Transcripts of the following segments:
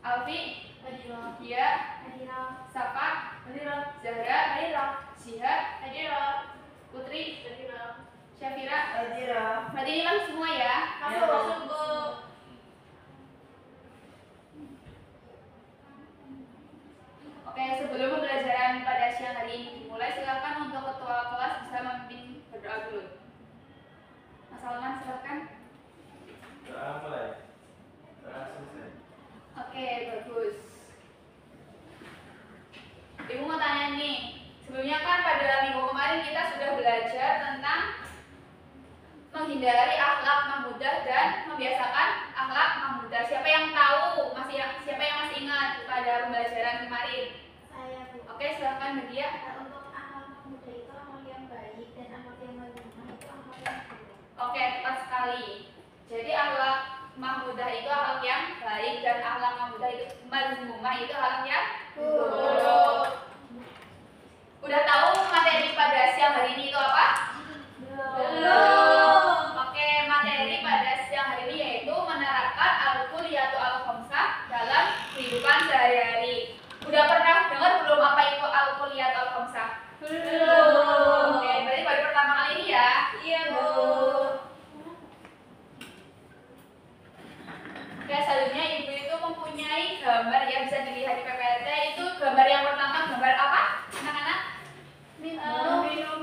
Alfi, Hadira, Dia, Hadira, Safa, Hadira, Zahra, Hadira, Jihad, Hadira, Putri, Hadira, Syafira. Hadira. Berarti hilang semua ya. masuk Bu. Oke, sebelum pembelajaran pada siang hari ini dimulai, silakan untuk ketua kelas bisa memimpin berdoa dulu. Mas Salman, silakan. Doa mulai. Doa selesai. Oke, bagus. Ibu mau tanya nih, sebelumnya kan pada minggu kemarin kita sudah belajar tentang menghindari akhlak mahmudah dan membiasakan akhlak mahmudah. Siapa yang tahu? Siapa yang masih ingat pada pembelajaran kemarin? Saya Bu. Oke, silakan Nadia. Untuk amal muda itu amal yang baik dan amal yang mazmumah itu amal yang buruk. Oke, tepat sekali. Jadi akhlak mahmudah itu akhlak yang baik dan akhlak mahmudah itu mazmumah itu akhlak yang buruk. Udah tahu materi pada siang hari ini itu apa? Belum. Oke, materi pada siang hari ini yaitu menerapkan al-kulliyatu al-khamsah dalam kehidupan sehari-hari. Udah pernah dengar belum apa itu al-kulliyatu al-khamsah? Belum. Oke, berarti baru pertama kali ini ya. Iya Bu. Oke, selanjutnya ibu itu mempunyai gambar yang bisa dilihat di PPT. Itu gambar yang pertama, gambar apa? Anak-anak? Meminum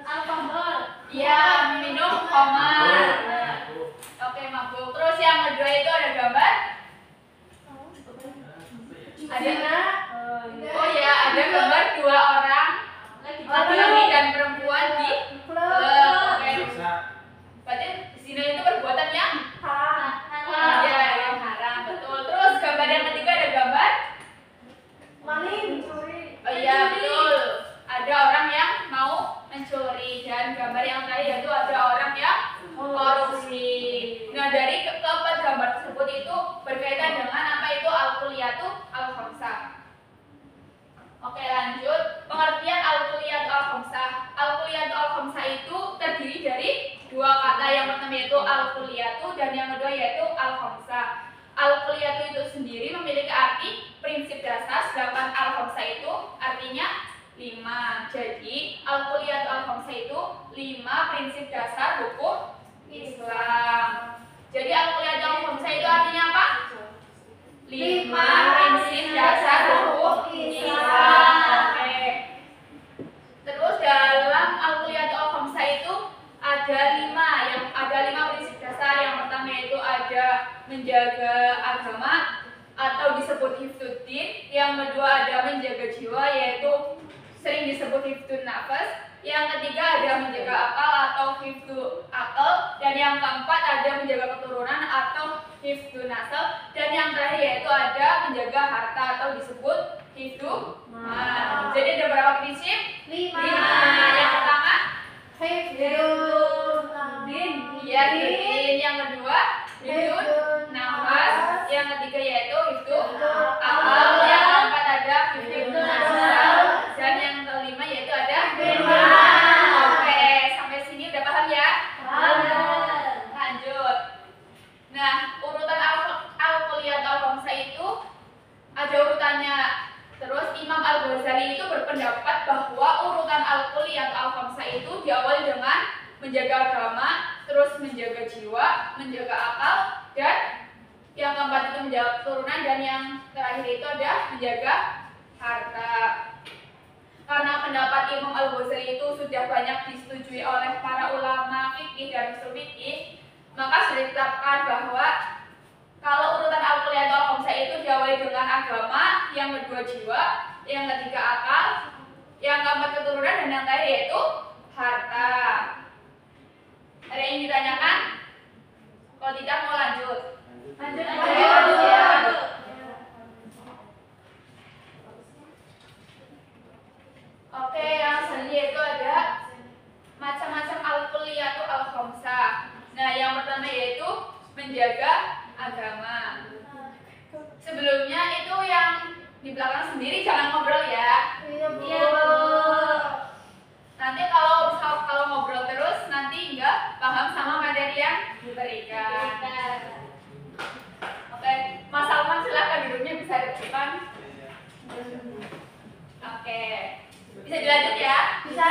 alkohol. Iya, minum khamar. Oke, mabuk. Terus yang kedua itu ada gambar? Ada? Oh ya, ada gambar dua orang, laki-laki dan perempuan di klub. Oke. Berarti di sini itu perbuatan yang ya, yang haram, betul. Terus gambar yang ketiga ada gambar? Oh iya, betul. Ada orang yang mau mencuri dan gambar yang tadi itu ada orang yang korupsi. Nah, dari keempat gambar tersebut itu berkaitan dengan apa itu al-kulliyatu al-khamsah. Oke, lanjut. Pengertian al-kulliyatu al-khamsah. Al-kulliyatu al-khamsah itu terdiri dari dua kata. Yang pertama yaitu al-kulliyatu dan yang kedua yaitu al-khamsah. Al-kulliyatu itu sendiri memiliki arti prinsip dasar, sedangkan al-khamsah itu artinya 5. Jadi, al-kulliyatu al-khamsah itu 5 prinsip dasar hukum Islam. Jadi, al-kulliyatu al-khamsah itu artinya apa? 5 prinsip dasar hukum Islam. Oke. Terus dalam al-kulliyatu al-khamsah itu ada 5 prinsip dasar. Yang pertama yaitu ada menjaga agama atau disebut hifdzuddin. Yang kedua ada menjaga jiwa yaitu sering disebut hifdzun nafas. Yang ketiga ada menjaga akal atau hifdzu akal, dan yang keempat ada menjaga keturunan atau hifdzun nasab, dan yang terakhir yaitu ada menjaga harta atau disebut hifdzu mal. Jadi ada berapa prinsip? 5. Yang pertama Hifdzuddin. ya hifdzuddin, yang kedua hifdzun nafas, yang ketiga yaitu hifdzu akal, yang keempat ada hifdzun nasab, dan yang kelima yaitu ada Oke, sampai sini udah paham ya? Lanjut. Nah, urutan al-kulliyat al-khamsah itu ada urutannya. Terus Imam Al-Ghazali itu berpendapat bahwa urutan al-kulliyat al-khamsah itu diawali dengan menjaga agama, terus menjaga jiwa, menjaga akal, dan yang keempat itu menjaga keturunan, dan yang terakhir itu ada menjaga harta. Karena pendapat Imam Al-Ghazali itu sudah banyak disetujui oleh para ulama fikih dan usul fikih, maka sudah ditetapkan bahwa kalau urutan al-kulliyat al-khamsah itu diawali dengan agama, yang kedua jiwa, yang ketiga akal, yang keempat keturunan, dan yang terakhir yaitu harta. Ada yang ditanyakan? Kalau tidak mau lanjut. Oke, yang selanjutnya itu ada macam-macam al-kulliyatu al-khamsah. Nah, yang pertama yaitu menjaga agama. Sebelumnya itu yang di belakang sendiri jangan ngobrol ya. Iya Bu. Nanti kalau ngobrol terus nanti enggak paham sama materi yang diberikan. Oke, dilanjut ya? Bisa.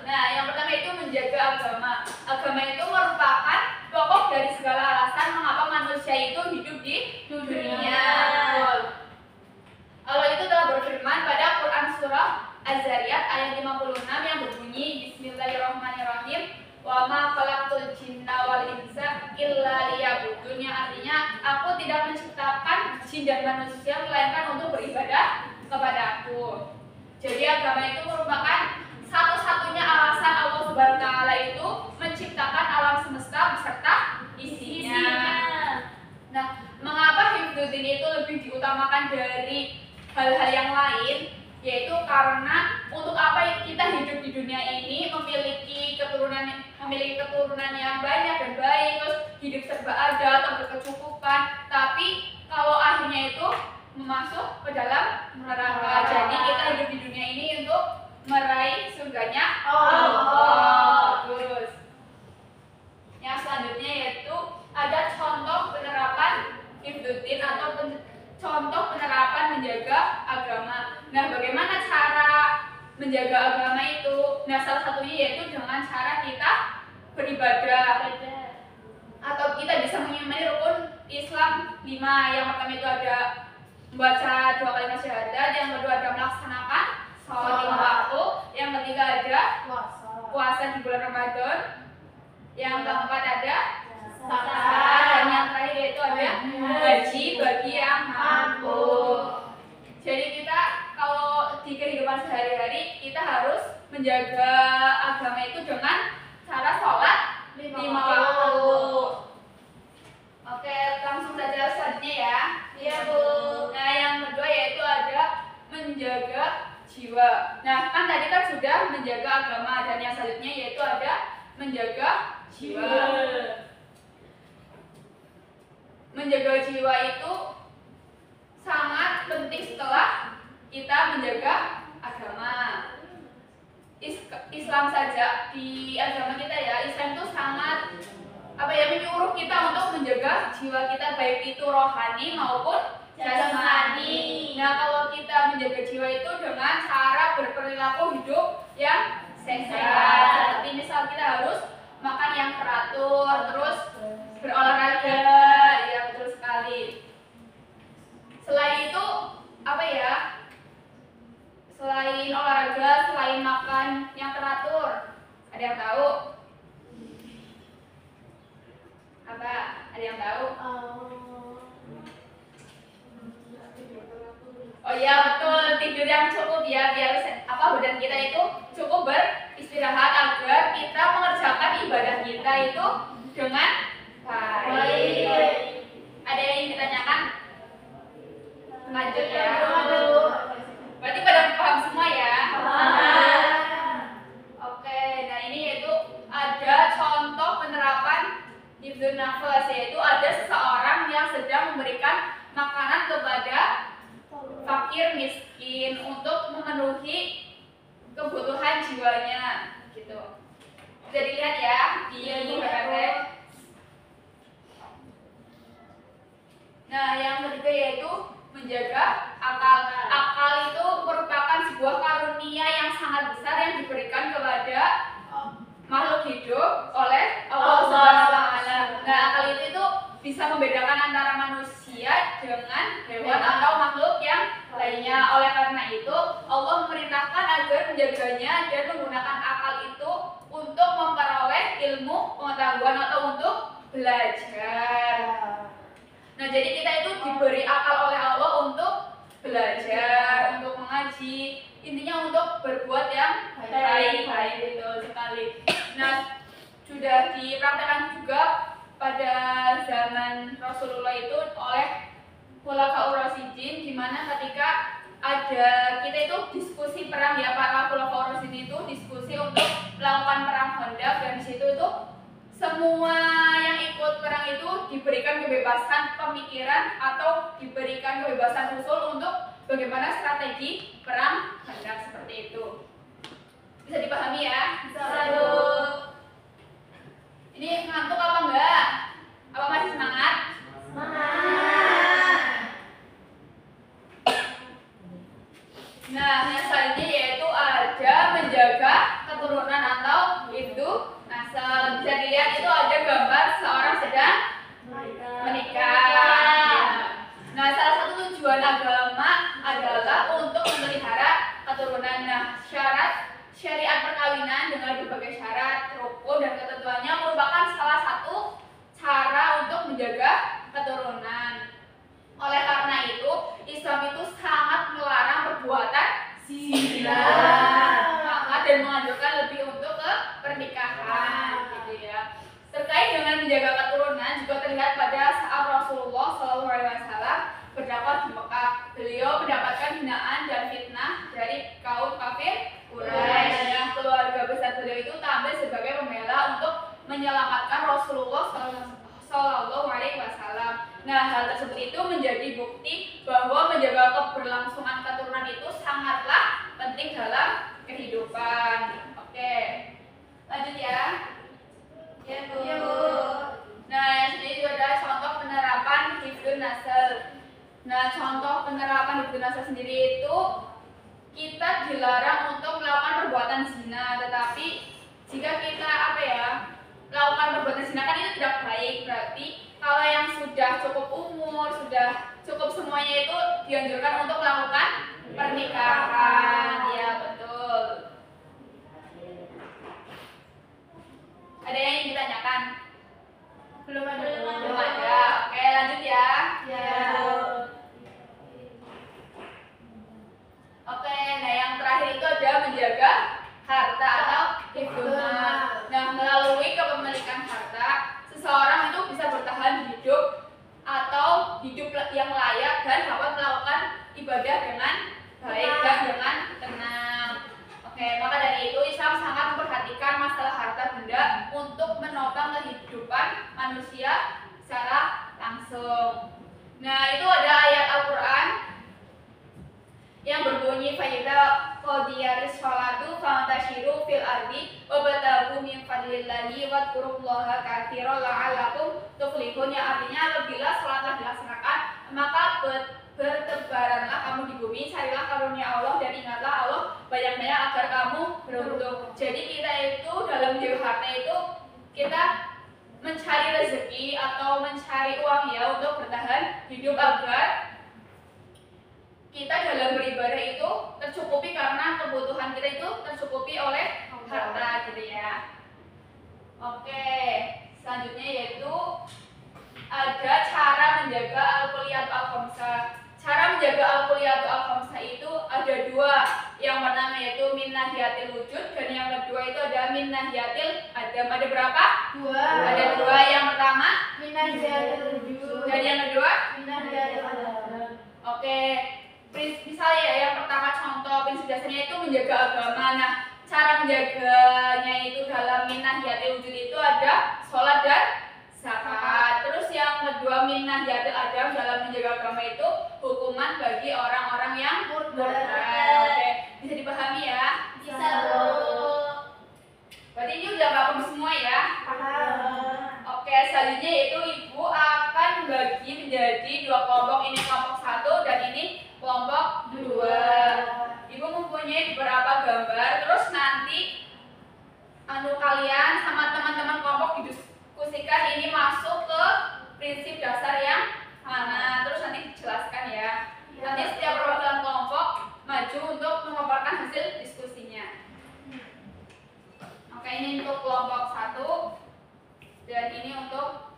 Nah, yang pertama itu menjaga agama. Agama itu merupakan pokok dari segala alasan mengapa manusia itu hidup di dunia. Betul. Allah itu telah berfirman pada Quran surah Az-Zariyat ayat 56 yang berbunyi Bismillahirrahmanirrahim wa ma khalaqtul jinna wal insa illa liya'budun, yang artinya aku tidak menciptakan jin dan manusia melainkan untuk beribadah kepada aku. Jadi agama itu merupakan satu-satunya alasan Allah Subhanahu wa taala itu menciptakan alam semesta beserta isinya. Nah, mengapa hifdzuddin itu lebih diutamakan dari hal-hal yang lain? Yaitu karena untuk apa kita hidup di dunia ini memiliki keturunan yang banyak dan baik, terus hidup serba ada atau berkecukupan, tapi kalau akhirnya itu masuk ke dalam neraka. Jadi kita hidup di dunia ini untuk meraih surganya Allah. Terus yang selanjutnya yaitu ada contoh penerapan hifdzuddin atau contoh penerapan menjaga agama. Nah, bagaimana cara menjaga agama itu? Nah, salah satunya yaitu dengan cara kita beribadah atau kita bisa mengimani rukun Islam 5. Yang pertama itu ada membaca 2 kalimat syahadat, yang kedua ada melaksanakan sholat 5 waktu, yang ketiga ada puasa di bulan Ramadan, yang keempat ada zakat, dan yang terakhir yaitu ada haji bagi yang mampu. Jadi kita kalau di kehidupan sehari-hari kita harus menjaga agama itu dengan cara sholat 5 waktu. Oke, langsung saja selanjutnya ya. Iya, Bu. Nah, yang kedua yaitu ada menjaga jiwa. Nah, kan tadi kan sudah menjaga agama, dan yang selanjutnya yaitu ada menjaga jiwa. Menjaga jiwa itu sangat penting setelah kita menjaga agama. Islam saja, di agama kita ya, Islam itu sangat menyuruh kita untuk menjaga jiwa kita, baik itu rohani maupun jasmani. Nah, kalau kita menjaga jiwa itu dengan cara berperilaku hidup yang sehat. Seperti misal kita harus makan yang teratur, terus berolahraga, ya betul sekali. Selain itu selain olahraga, selain makan yang teratur, ada yang tahu? Apa? Ada yang tahu? Oh iya, betul, tidur yang cukup ya, biar badan kita itu cukup beristirahat agar kita mengerjakan ibadah kita itu dengan baik. Ada yang ingin ditanyakan? Lanjut ya. Berarti pada paham semua ya? Oke, nah ini yaitu ada contoh penerapan hifdzun nafas, yaitu ada seseorang yang sedang memberikan makanan kepada fakir miskin untuk memenuhi kebutuhan jiwanya, gitu. Bisa dilihat ya di gambarnya. Nah, yang ketiga yaitu menjaga akal. Akal itu merupakan sebuah karunia yang sangat besar yang diberikan kepada makhluk hidup oleh Allah Subhanahu wa taala. Nah, akal itu bisa membedakan antara manusia dengan hewan atau makhluk yang lainnya. Oleh karena itu, Allah memerintahkan agar menjaganya dan menggunakan akal itu untuk memperoleh ilmu, pengetahuan atau untuk belajar. Nah, jadi kita itu diberi akal oleh Allah untuk belajar, untuk mengaji, intinya untuk berbuat yang baik-baik, betul sekali. Nah, sudah dipraktekkan juga pada zaman Rasulullah itu oleh Khulafaur Rasyidin, di mana ketika ada kita itu diskusi perang ya, para Khulafaur Rasyidin itu diskusi untuk melakukan perang Khandaq, dan di situ itu semua yang ikut perang itu diberikan kebebasan pemikiran atau diberikan kebebasan usul untuk bagaimana strategi perang Khandaq seperti itu. Bisa dipahami ya? Bisa. Ini ngantuk apa enggak? Apa masih semangat? Semangat. Nah, yang selanjutnya yaitu Nah, hal tersebut itu menjadi bukti bahwa menjaga keberlangsungan keturunan itu sangatlah penting dalam kehidupan. Oke, lanjut ya. Ya, Bu. Nah, yang sini juga ada contoh penerapan hifdzun nasl. Nah, contoh penerapan hifdzun nasl sendiri itu kita dilarang untuk melakukan perbuatan zina, tetapi jika kita melakukan perbuatan zina kan itu tidak baik. Berarti kalau yang sudah cukup umur, sudah cukup semuanya itu dianjurkan untuk melakukan pernikahan. Ya, betul. Ada yang ingin ditanyakan? Belum ada. Belum ada. Oke, lanjut ya. Ya. Oke, nah yang terakhir itu ada menjaga harta atau hifdzun mal. Nah, melalui kepemilikan harta, seseorang itu bisa bertahan hidup atau hidup yang layak dan dapat melakukan ibadah dengan baik dan dengan tenang. Oke, maka dari itu Islam sangat memperhatikan masalah harta benda untuk menopang kehidupan manusia secara langsung. Nah, itu ada ayat Al-Quran yang berbunyi fa'idza qodiyatis sholatu fantashiru fil ardi wabtaghu min fadlillahi wadhkurullaha katsiran la'allakum tuflihun, yang artinya apabila sholat telah dilaksanakan maka bertebaranlah kamu di bumi, carilah karunia Allah dan ingatlah Allah banyak-banyak agar kamu beruntung. Jadi kita itu dalam menjaga harta itu kita mencari rezeki atau mencari uang ya untuk bertahan hidup agar kita dalam beribadah itu tercukupi karena kebutuhan kita itu tercukupi oleh harta gitu ya. Oke, selanjutnya yaitu ada cara menjaga al-kulliyat al-khamsah. Cara menjaga al-kulliyat al-khamsah itu ada dua. Yang pertama yaitu min nahiyatil wujud dan yang kedua itu ada min nahiyatil adam. Ada berapa? Dua. Ada dua. Yang pertama Min nahiyatil wujud. dan yang kedua Min nahiyatil adam. Oke, misalnya ya, yang pertama contoh prinsip dasarnya itu menjaga agama. Nah, cara menjaganya itu dalam minah yatil wujud itu ada sholat dan zakat. Terus yang kedua minah yatil adam dalam menjaga agama itu hukuman bagi orang-orang yang murtad. Oke, bisa dipahami ya? Bisa, Bu. Berarti ini udah paham semua ya? Paham. Oke, selanjutnya yaitu ibu akan bagi menjadi dua kelompok. Ini kelompok satu dan ini kelompok dua. Ibu mempunyai beberapa gambar. Terus nanti kalian sama teman-teman kelompok didiskusikan ini masuk ke prinsip dasar yang mana. Terus nanti dijelaskan ya. Nanti setiap perwakilan kelompok maju untuk memaparkan hasil diskusinya. Oke, ini untuk kelompok satu dan ini untuk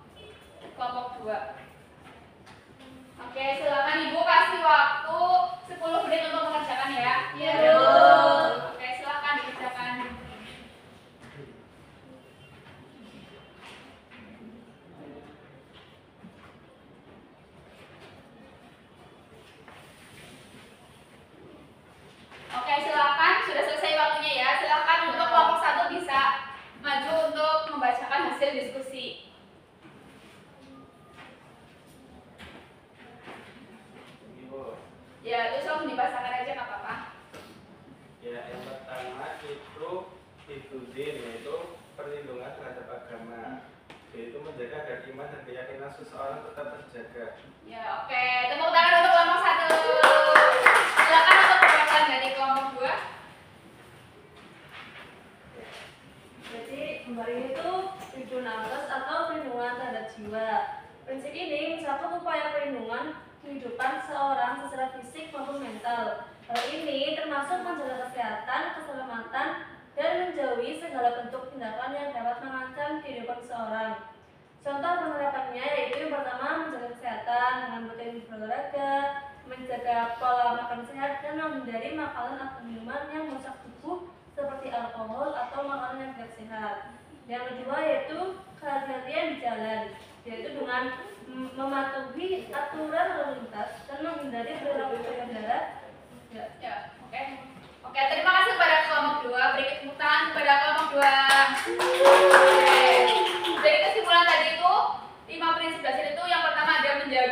kelompok dua. Oke, silakan Ibu kasih waktu 10 menit untuk mengerjakan ya. Iya, Bu. Oke, silakan dikerjakan. Oke, silakan. Sudah selesai waktunya ya. Silakan untuk kelompok satu bisa maju untuk membacakan hasil diskusi. Ya, terus langsung dibacakan aja nggak apa-apa. Ya, yang pertama itu hifdzin, yaitu perlindungan terhadap agama, yaitu menjaga agar iman dan keyakinan seseorang tetap terjaga. Ya, oke. Tepuk tangan untuk kelompok satu. Silakan untuk perwakilan dari kelompok dua. Jadi gambar ini tuh hifdzun nafs atau perlindungan terhadap jiwa. Prinsip ini mencakup upaya perlindungan kehidupan seorang secara fisik maupun mental. Hal ini termasuk menjaga kesehatan, keselamatan, dan menjauhi segala bentuk tindakan yang dapat mengancam kehidupan seseorang. Contoh penerapannya yaitu yang pertama menjaga kesehatan dengan rutin berolahraga, menjaga pola makan sehat, dan menghindari makanan atau minuman yang merusak tubuh seperti alkohol atau makanan yang tidak sehat. Yang kedua yaitu kehati-hatian di jalan, yaitu dengan mematuhi aturan lalu lintas dan menghindari perilaku pengendara. Ya, oke. Oke, terima kasih kepada kelompok dua. Beri tepuk tangan kepada kelompok dua. Oke. Jadi kesimpulan tadi itu 5 prinsip dasar itu yang pertama ada menjaga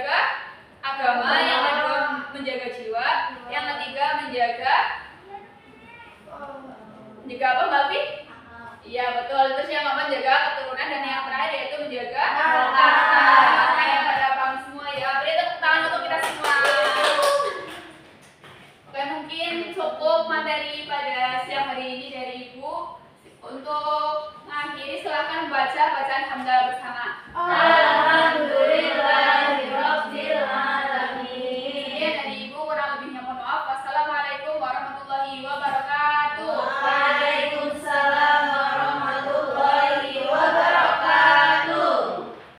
agama, yang kedua menjaga jiwa, yang ketiga menjaga apa Mbak Alfi? Iya betul, terus yang keempat menjaga keturunan dan yang terakhir yaitu menjaga harta.